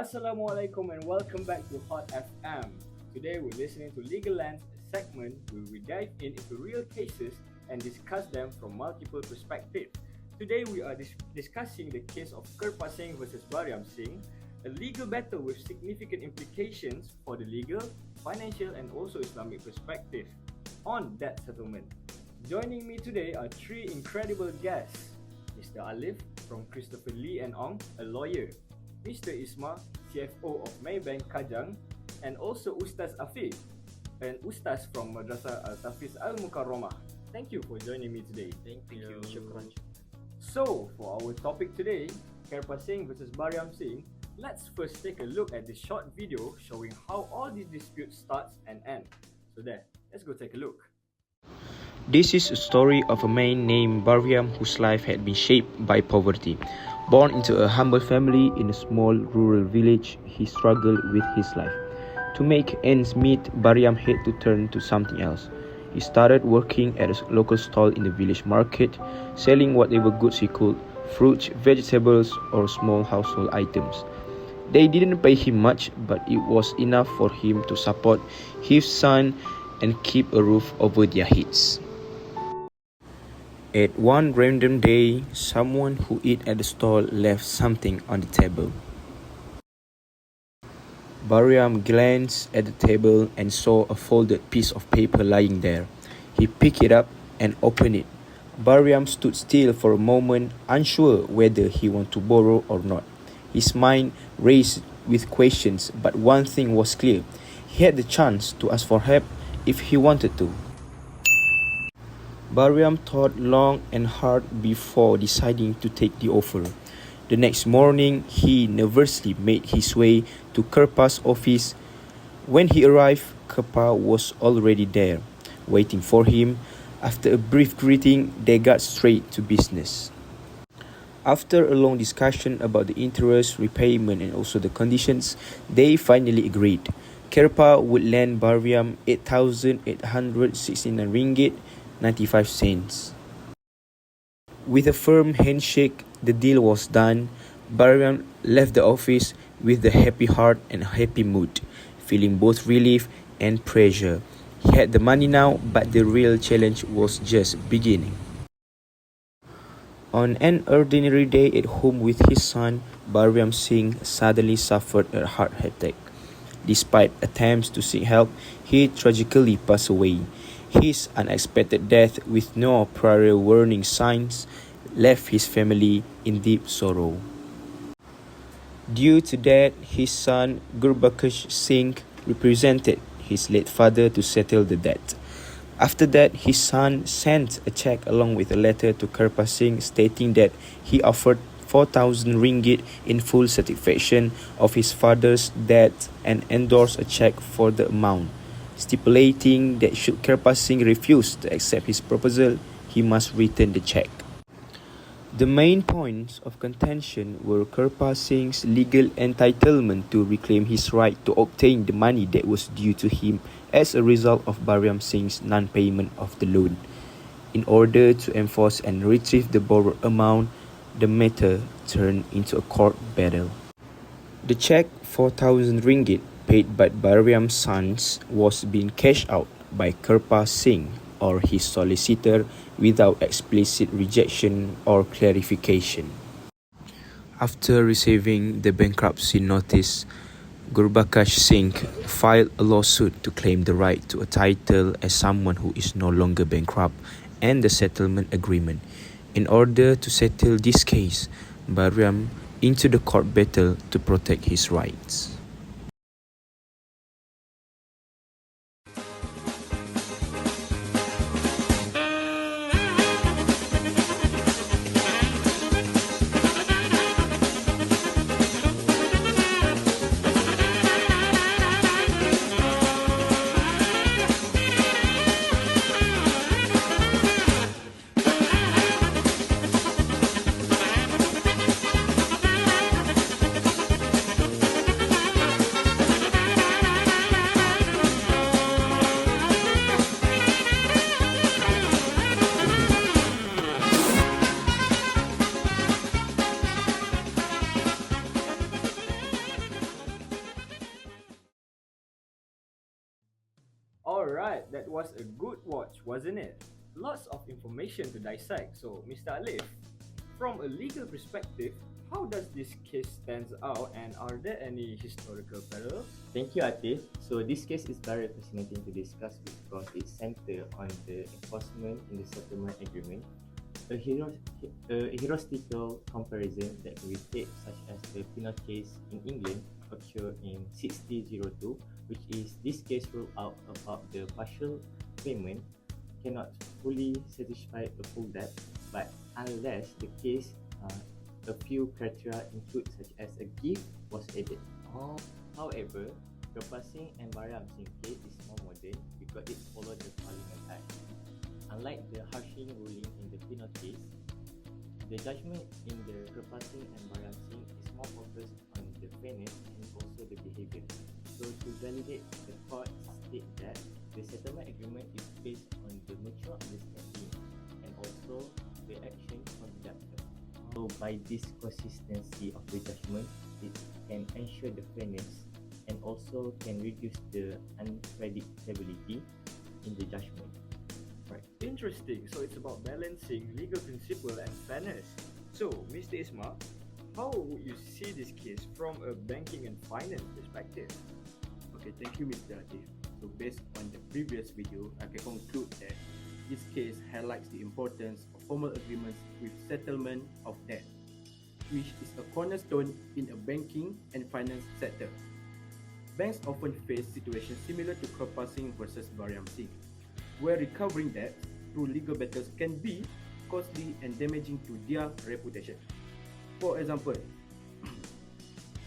Assalamualaikum and welcome back to Hot FM. Today we're listening to Legal Lands, a segment where we dive into real cases and discuss them from multiple perspectives. Today we are discussing the case of Kerpa Singh versus Bariam Singh, a legal battle with significant implications for the legal, financial and also Islamic perspective on that settlement. Joining me today are three incredible guests. Mr. Alif from Christopher Lee and Ong, a lawyer. Mr. Isma, CFO of Maybank Kajang, and also Ustaz Afif, an Ustaz from Madrasah Al-Tafiz Al-Mukarramah. Thank you for joining me today. Thank you. Shukran. So, for our topic today, Kerpa Singh versus Bariam Singh, let's first take a look at the short video showing how all these disputes starts and end. So there, let's go take a look. This is a story of a man named Bariam whose life had been shaped by poverty. Born into a humble family in a small rural village, he struggled with his life. To make ends meet, Bariam had to turn to something else. He started working at a local stall in the village market, selling whatever goods he could, fruits, vegetables, or small household items. They didn't pay him much, but it was enough for him to support his son and keep a roof over their heads. At one random day, someone who ate at the stall left something on the table. Bariam glanced at the table and saw a folded piece of paper lying there. He picked it up and opened it. Bariam stood still for a moment, unsure whether he wanted to borrow or not. His mind raced with questions, but one thing was clear. He had the chance to ask for help if he wanted to. Bariam thought long and hard before deciding to take the offer. The next morning, he nervously made his way to Kerpa's office. When he arrived, Kerpa was already there, waiting for him. After a brief greeting, they got straight to business. After a long discussion about the interest, repayment and also the conditions, they finally agreed. Kerpa would lend Bariam 8,869 ringgit 95 cents. With a firm handshake, the deal was done. Bariam left the office with a happy heart and happy mood, feeling both relief and pressure. He had the money now, but the real challenge was just beginning. On an ordinary day at home with his son, Bariam Singh suddenly suffered a heart attack. Despite attempts to seek help, he tragically passed away. His unexpected death, with no prior warning signs, left his family in deep sorrow. Due to that, his son Gurbakash Singh represented his late father to settle the debt. After that, his son sent a check along with a letter to Kerpa Singh stating that he offered 4,000 ringgit in full satisfaction of his father's debt and endorsed a check for the amount, stipulating that should Kerpa Singh refuse to accept his proposal, he must return the check. The main points of contention were Kerpa Singh's legal entitlement to reclaim his right to obtain the money that was due to him as a result of Bariam Singh's non-payment of the loan. In order to enforce and retrieve the borrowed amount, the matter turned into a court battle. The check 4,000 ringgit paid by Bariam's sons was being cashed out by Kerpa Singh or his solicitor without explicit rejection or clarification. After receiving the bankruptcy notice, Gurbakash Singh filed a lawsuit to claim the right to a title as someone who is no longer bankrupt and the settlement agreement. In order to settle this case, Bariam into the court battle to protect his rights. Alright, that was a good watch, wasn't it? Lots of information to dissect. So, Mr. Alif, from a legal perspective, how does this case stands out and are there any historical parallels? Thank you, Atif. So this case is very fascinating to discuss because it centers on the enforcement in the settlement agreement. A heuristical comparison that we take, such as the penal case in England, occurred in 1602, which is this case ruled out about the partial payment cannot fully satisfy the full debt, but unless the case a few criteria include such as a gift was added. Oh, However, Kerpa Singh and Bariam Singh case is more modern because it followed the Parliament Act. Unlike the harshing ruling in the penal case, the judgment in the Kerpa Singh and Bariam Singh is more focused on the fairness and also the behavior. So to validate, the court state that the settlement agreement is based on the mutual understanding and also the action of the debtor. So by this consistency of the judgment, it can ensure the fairness and also can reduce the unpredictability in the judgment. right. Interesting. So it's about balancing legal principle and fairness. So, Mr. Isma, how would you see this case from a banking and finance perspective? Okay, thank you, Mr. Atif. So based on the previous video, I can conclude that this case highlights the importance of formal agreements with settlement of debt, which is a cornerstone in a banking and finance sector. Banks often face situations similar to Kerpa Singh versus Bariam Singh, where recovering debt through legal battles can be costly and damaging to their reputation. For example,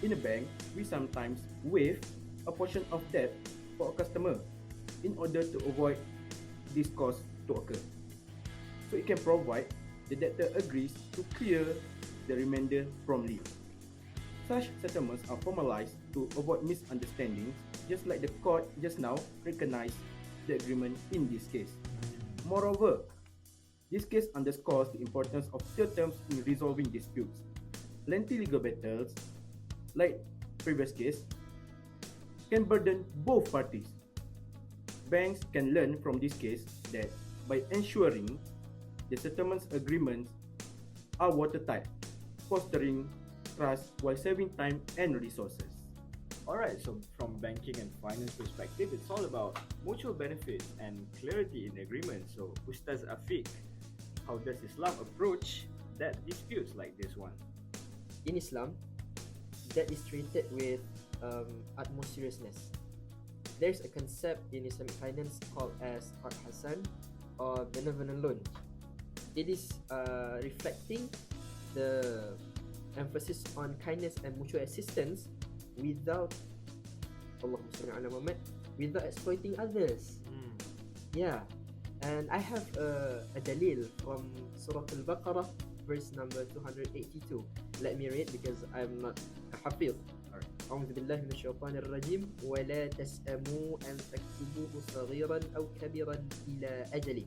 in a bank, we sometimes waive a portion of debt for a customer in order to avoid this cost to occur. So it can provide the debtor agrees to clear the remainder promptly. Such settlements are formalized to avoid misunderstandings, just like the court just now recognized the agreement in this case. Moreover, this case underscores the importance of clear terms in resolving disputes. Lengthy legal battles, like previous case, can burden both parties. Banks can learn from this case that by ensuring the settlements agreements are watertight, fostering trust while saving time and resources. Alright, so from banking and finance perspective, it's all about mutual benefits and clarity in agreement. So, Ustaz Afiq, how does Islam approach that disputes like this one? In Islam, that is treated with utmost seriousness. There's a concept in Islamic finance called as Qard Hasan or benevolent loan. It is reflecting the emphasis on kindness and mutual assistance without Allahumma salli ala Muhammad, without exploiting others. Yeah, and I have a dalil from Surah Al-Baqarah, verse number 282. Let me read because I'm not a hafiz. أعوذ بالله من الشيطان الرجيم ولا تسأموا أن تكتبوه صغيرا أو كبيرا إلى أجله,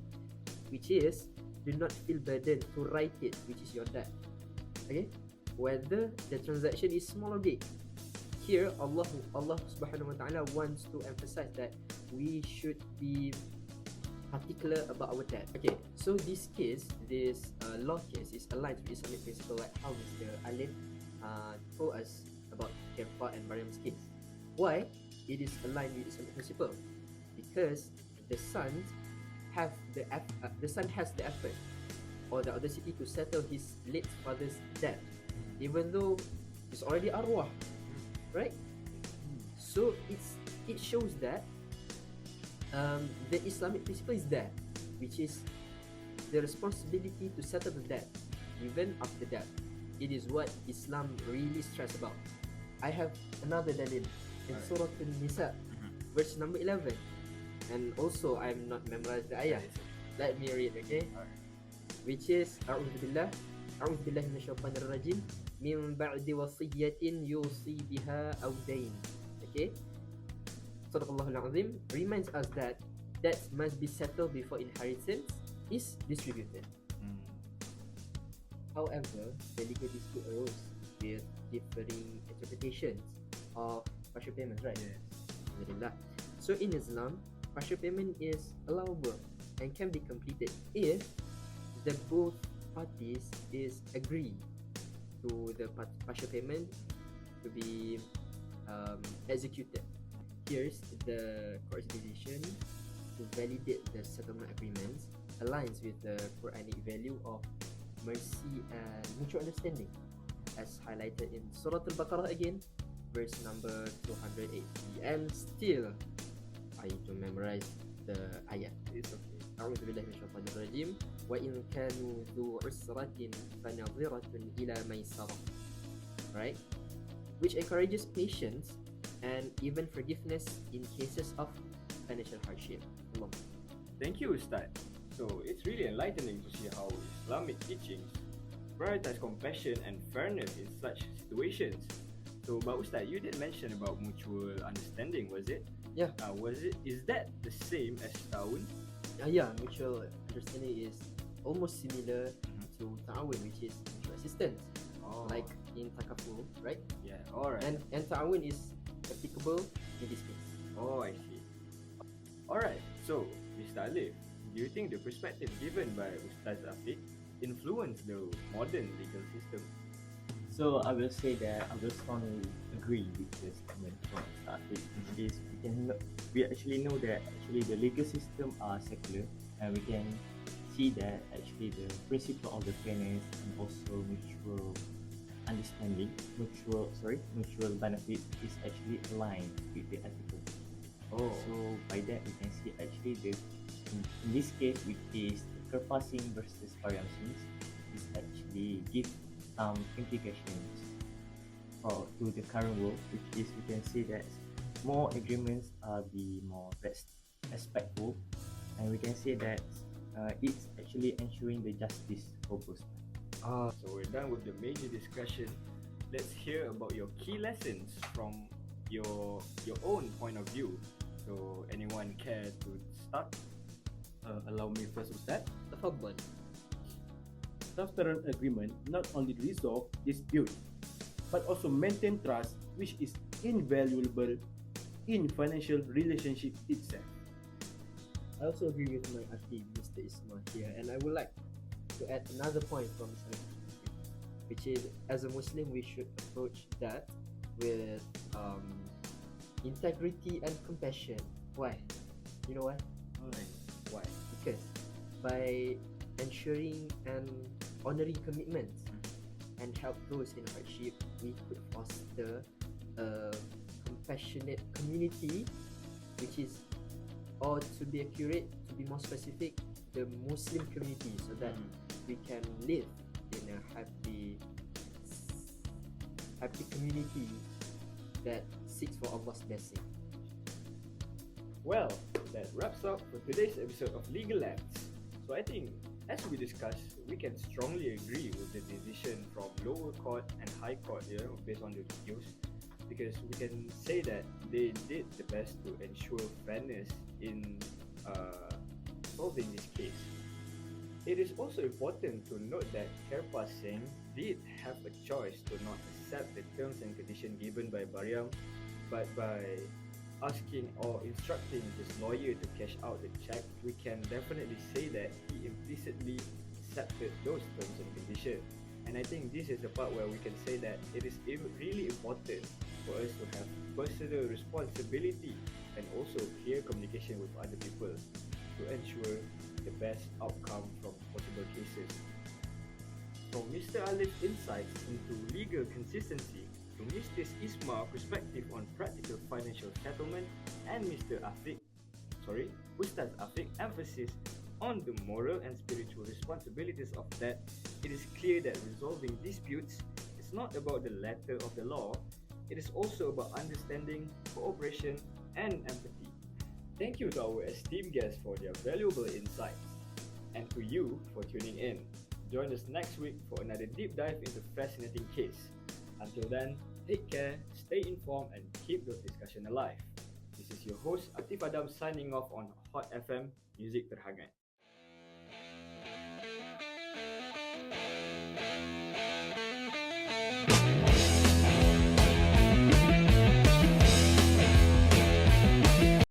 which is do not feel burdened to write it, which is your debt. Okay, whether the transaction is small or big. Here Allah subhanahu wa ta'ala wants to emphasize that we should be particular about our debt. Okay, so this case, this law case is aligned with Islamic principle, like how Mr. Alif told us about Kerpa and Bariam's case. Why it is aligned with Islamic principle? Because the son has the effort or the audacity to settle his late father's debt, even though it's already arwah, right? So it shows that the Islamic principle is there, which is the responsibility to settle the debt even after death. It is what Islam really stress about. I have another dalil in Surah An-Nisa, verse number 11, and also I'm not memorized the ayah. Let me read, okay? Which is أعوذ بالله من الشيطان الرجيم من بعد وصية يوصي بها أو دين. Okay? Sadaqallahul Azim reminds us that debts must be settled before inheritance is distributed. However, the legal dispute arose with differing interpretations of partial payments, right? Yes. Alhamdulillah. So in Islam, partial payment is allowable and can be completed if the both parties is agree to the partial payment to be executed. Here's the court's decision to validate the settlement agreements aligns with the Quranic value of mercy and mutual understanding, as highlighted in Surah Al-Baqarah again, verse number 280. And still, I need to memorize the ayat. It's okay. أعوذ بالله من الشيطان الرجيم وإن كانوا ذو عسرة فنظرة إلى ميسرة. Right? Which encourages patience and even forgiveness in cases of financial hardship. Allah. Thank you, Ustad. So it's really enlightening to see how Islamic teachings prioritize compassion and fairness in such situations. So, but Ustad, you did mention about mutual understanding, was it? Yeah. Is that the same as ta'awun? Yeah, mutual understanding is almost similar to ta'awun, which is mutual assistance. Oh, Like in takaful, right? yeah, alright. And ta'awun is applicable in this case. Oh, I see. Alright, so Mr. Alif, do you think the perspective given by Ustaz Afiq influenced the modern legal system? So I will say that I will strongly agree with the statement from Afiq. In this, we actually know that actually the legal system are secular, and we can see that actually the principle of the fairness and also mutual understanding, mutual benefit is actually aligned with the ethical. Oh, So by that we can see actually in this case, which is Kerpa Singh versus Bariam Singh, is actually give some implications to the current world, which is we can see that more agreements are be more respectful, and we can say that it's actually ensuring the justice for both sides. so we're done with the major discussion. Let's hear about your key lessons from your own point of view. So anyone care to start? Allow me first, Ustad. Tafadhal. Transparent agreement not only resolve dispute, but also maintain trust, which is invaluable in financial relationship itself. I also agree with my Afi, Mr. Isma here, and I would like to add another point from Islamic perspective, which is as a Muslim we should approach that with integrity and compassion. Why? You know why? Why? Because by ensuring and honoring commitments and help those in hardship, we could foster a compassionate community, which is, or to be accurate, to be more specific, the Muslim community, so that we can live in a happy community that seeks for Allah's blessing. Well, that wraps up for today's episode of Legal Lands. So I think, as we discussed, we can strongly agree with the decision from lower court and high court, based on the videos, because we can say that they did the best to ensure fairness in solving this case. It is also important to note that Kerpa Singh did have a choice to not accept the terms and conditions given by Bariam, but by asking or instructing his lawyer to cash out the check, we can definitely say that he implicitly accepted those terms and conditions. And I think this is the part where we can say that it is really important for us to have personal responsibility and also clear communication with other people to ensure the best outcome from possible cases. From Mr. Alif's insights into legal consistency to Mr. Isma's perspective on practical financial settlement, and Ustaz Afiq's emphasis on the moral and spiritual responsibilities of that, it is clear that resolving disputes is not about the letter of the law, it is also about understanding, cooperation, and empathy. Thank you to our esteemed guests for their valuable insights, and to you for tuning in. Join us next week for another deep dive into fascinating case. Until then, take care, stay informed, and keep the discussion alive. This is your host Atif Adam signing off on Hot FM Music Terhangat.